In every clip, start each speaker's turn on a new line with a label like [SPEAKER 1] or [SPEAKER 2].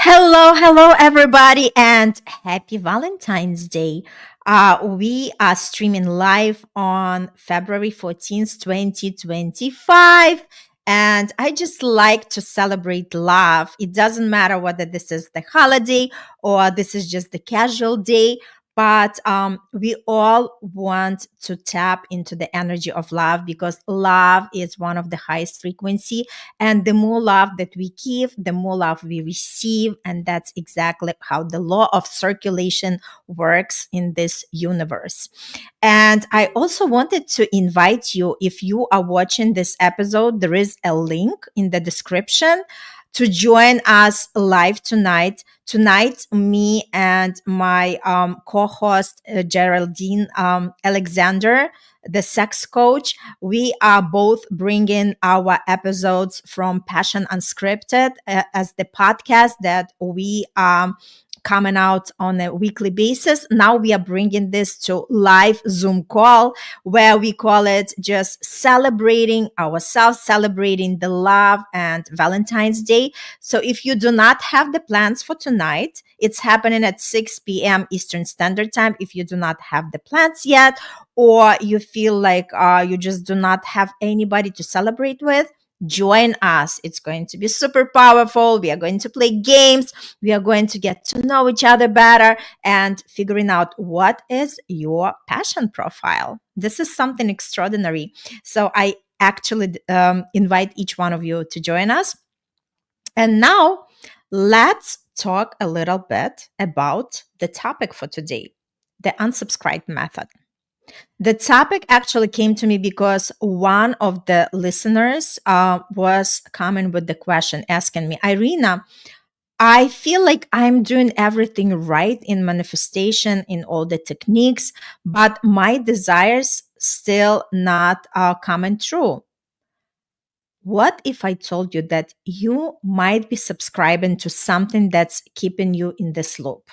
[SPEAKER 1] Hello, everybody, and happy Valentine's Day. We are streaming live on February 14th, 2025. And I just like to celebrate love. It doesn't matter whether this is the holiday or this is just the casual day, but we all want to tap into the energy of love because love is one of the highest frequency, and the more love that we give, the more love we receive. And that's exactly how the law of circulation works in this universe. And I also wanted to invite you, if you are watching this episode, there is a link in the description to join us live tonight. Tonight, me and my co-host Geraldine Alexander, the sex coach, we are both bringing our episodes from Passion Unscripted as the podcast that we are coming out on a weekly basis. Now we are bringing this to live Zoom call where we call it just celebrating ourselves, celebrating the love and Valentine's Day. So if you do not have the plans for tonight, it's happening at 6 p.m. Eastern Standard Time. If you do not have the plans yet, or you feel like you just do not have anybody to celebrate with, join us. It's going to be super powerful. We are going to play games. We are going to get to know each other better and figuring out what is your passion profile. This is something extraordinary. So I actually invite each one of you to join us. And now let's talk a little bit about the topic for today, the unsubscribed method. The topic actually came to me because one of the listeners was coming with the question asking me, Irina, I feel like I'm doing everything right in manifestation, in all the techniques, but my desires still not coming true. What if I told you that you might be subscribing to something that's keeping you in this loop?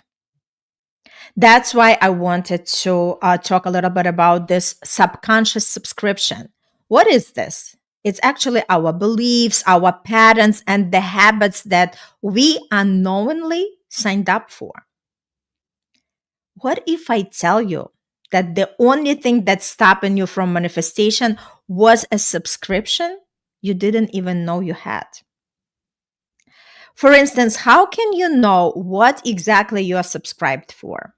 [SPEAKER 1] That's why I wanted to talk a little bit about this subconscious subscription. What is this? It's actually our beliefs, our patterns, and the habits that we unknowingly signed up for. What if I tell you that the only thing that's stopping you from manifestation was a subscription you didn't even know you had? For instance, how can you know what exactly you are subscribed for?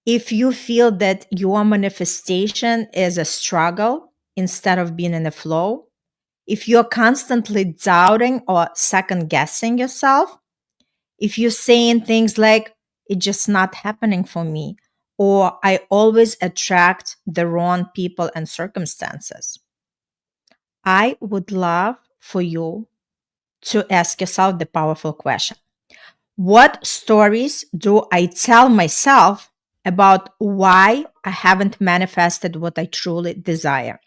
[SPEAKER 1] If you feel that your manifestation is a struggle instead of being in a flow, if you're constantly doubting or second guessing yourself, if you're saying things like, it's just not happening for me, or I always attract the wrong people and circumstances, I would love for you to ask yourself the powerful question: what stories do I tell myself about why I haven't manifested what I truly desire?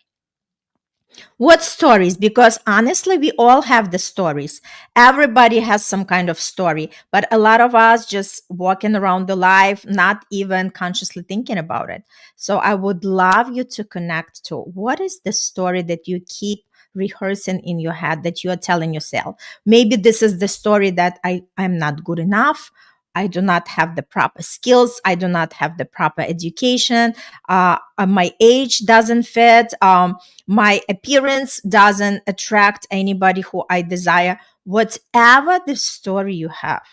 [SPEAKER 1] What stories? Because honestly, we all have the stories. Everybody has some kind of story, but a lot of us just walking around the life, not even consciously thinking about it. So I would love you to connect to what is the story that you keep rehearsing in your head that you are telling yourself. Maybe this is the story that I'm not good enough. I do not have the proper skills. I do not have the proper education. My age doesn't fit. My appearance doesn't attract anybody who I desire. Whatever the story you have,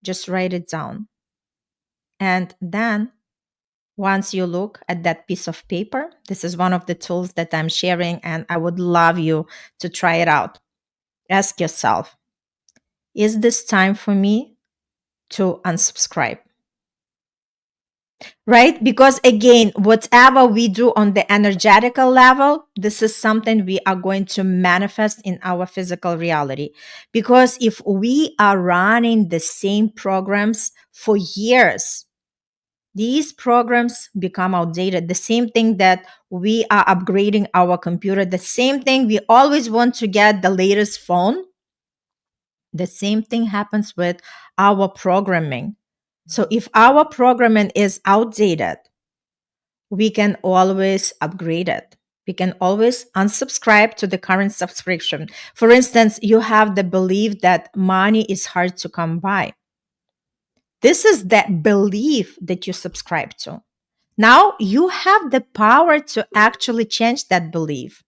[SPEAKER 1] just write it down. And then once you look at that piece of paper, this is one of the tools that I'm sharing, and I would love you to try it out. Ask yourself, is this time for me to unsubscribe? Right? Because again, whatever we do on the energetical level, this is something we are going to manifest in our physical reality. Because if we are running the same programs for years, these programs become outdated. The same thing that we are upgrading our computer, the same thing we always want to get the latest phone. The same thing happens with our programming. So if our programming is outdated, we can always upgrade it We can always unsubscribe to the current subscription. For instance, you have the belief that money is hard to come by. This is that belief that you subscribe to. Now you have the power to actually change that belief.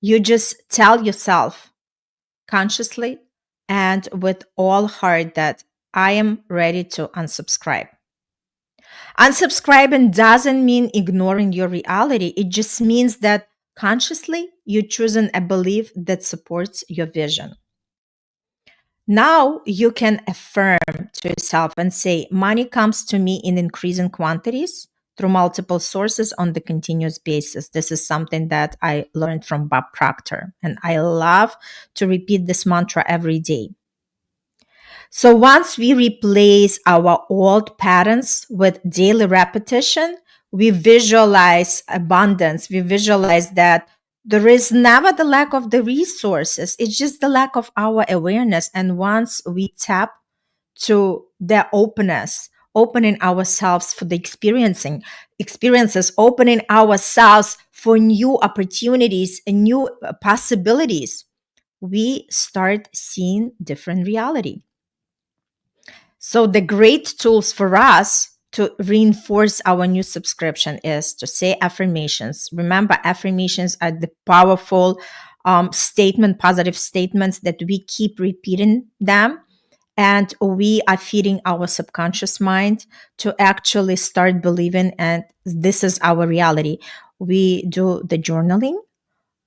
[SPEAKER 1] You just tell yourself consciously and with all heart that I am ready to unsubscribe. Unsubscribing doesn't mean ignoring your reality. It just means that consciously you're choosing a belief that supports your vision. Now you can affirm to yourself and say, money comes to me in increasing quantities through multiple sources on the continuous basis. This is something that I learned from Bob Proctor, and I love to repeat this mantra every day. So once we replace our old patterns with daily repetition, we visualize abundance. We visualize that there is never the lack of the resources. It's just the lack of our awareness. And once we tap to the openness, opening ourselves for the experiences, opening ourselves for new opportunities and new possibilities, we start seeing different reality. So the great tools for us to reinforce our new subscription is to say affirmations. Remember, affirmations are the powerful positive statements that we keep repeating them. And we are feeding our subconscious mind to actually start believing, and this is our reality. We do the journaling,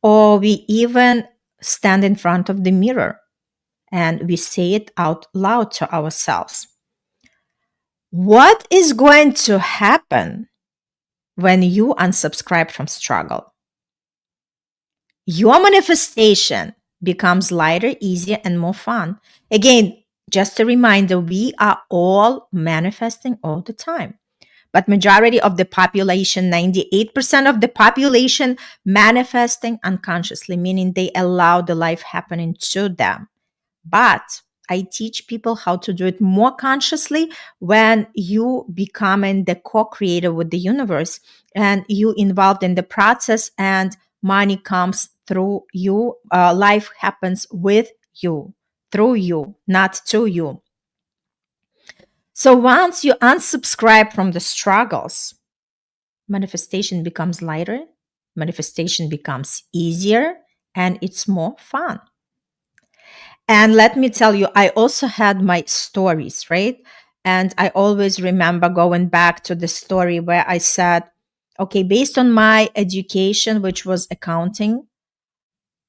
[SPEAKER 1] or we even stand in front of the mirror and we say it out loud to ourselves. What is going to happen when you unsubscribe from struggle? Your manifestation becomes lighter, easier, and more fun. Again, just a reminder, we are all manifesting all the time. But majority of the population, 98% of the population manifesting unconsciously, meaning they allow the life happening to them. But I teach people how to do it more consciously when you becoming the co-creator with the universe and you involved in the process, and money comes through you. Life happens with you, through you, not to you. So once you unsubscribe from the struggles, manifestation becomes lighter, manifestation becomes easier, and it's more fun. And let me tell you, I also had my stories, right? And I always remember going back to the story where I said, okay, based on my education, which was accounting,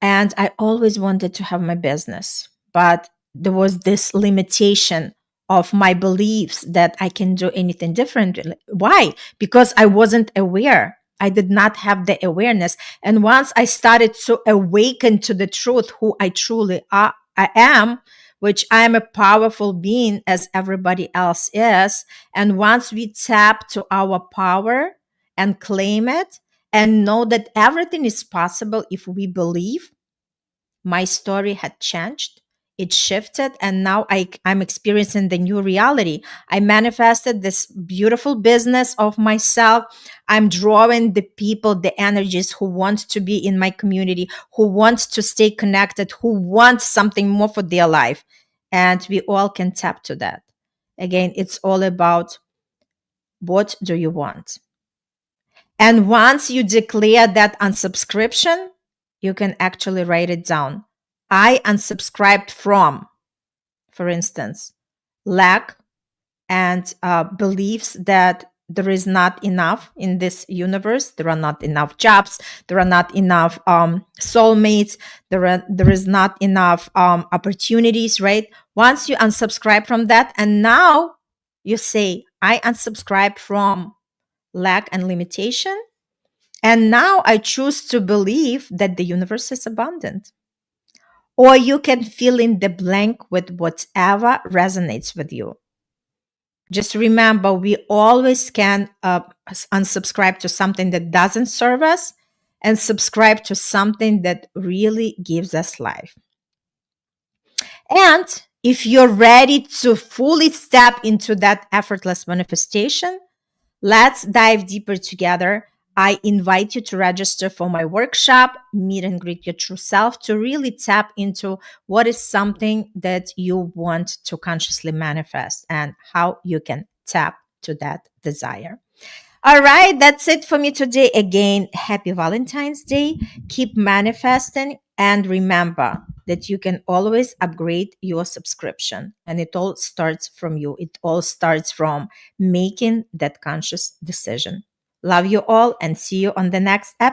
[SPEAKER 1] and I always wanted to have my business, but there was this limitation of my beliefs that I can do anything different. Why? Because I wasn't aware. I did not have the awareness. And once I started to awaken to the truth, who I truly are, I am, which I am a powerful being as everybody else is. And once we tap to our power and claim it and know that everything is possible if we believe, my story had changed. It shifted, and now I'm experiencing the new reality. I manifested this beautiful business of myself. I'm drawing the people, the energies who want to be in my community, who want to stay connected, who want something more for their life. And we all can tap to that. Again, it's all about what do you want? And once you declare that unsubscription, you can actually write it down. I unsubscribed from, for instance, lack and beliefs that there is not enough in this universe. There are not enough jobs. There are not enough soulmates. There is not enough opportunities, right? Once you unsubscribe from that, and now you say, I unsubscribe from lack and limitation. And now I choose to believe that the universe is abundant. Or you can fill in the blank with whatever resonates with you. Just remember, we always can unsubscribe to something that doesn't serve us and subscribe to something that really gives us life. And if you're ready to fully step into that effortless manifestation, let's dive deeper together. I invite you to register for my workshop, Meet and Greet Your True Self, to really tap into what is something that you want to consciously manifest and how you can tap to that desire. All right, that's it for me today. Again, happy Valentine's Day. Keep manifesting and remember that you can always upgrade your subscription. And it all starts from you. It all starts from making that conscious decision. Love you all and see you on the next episode.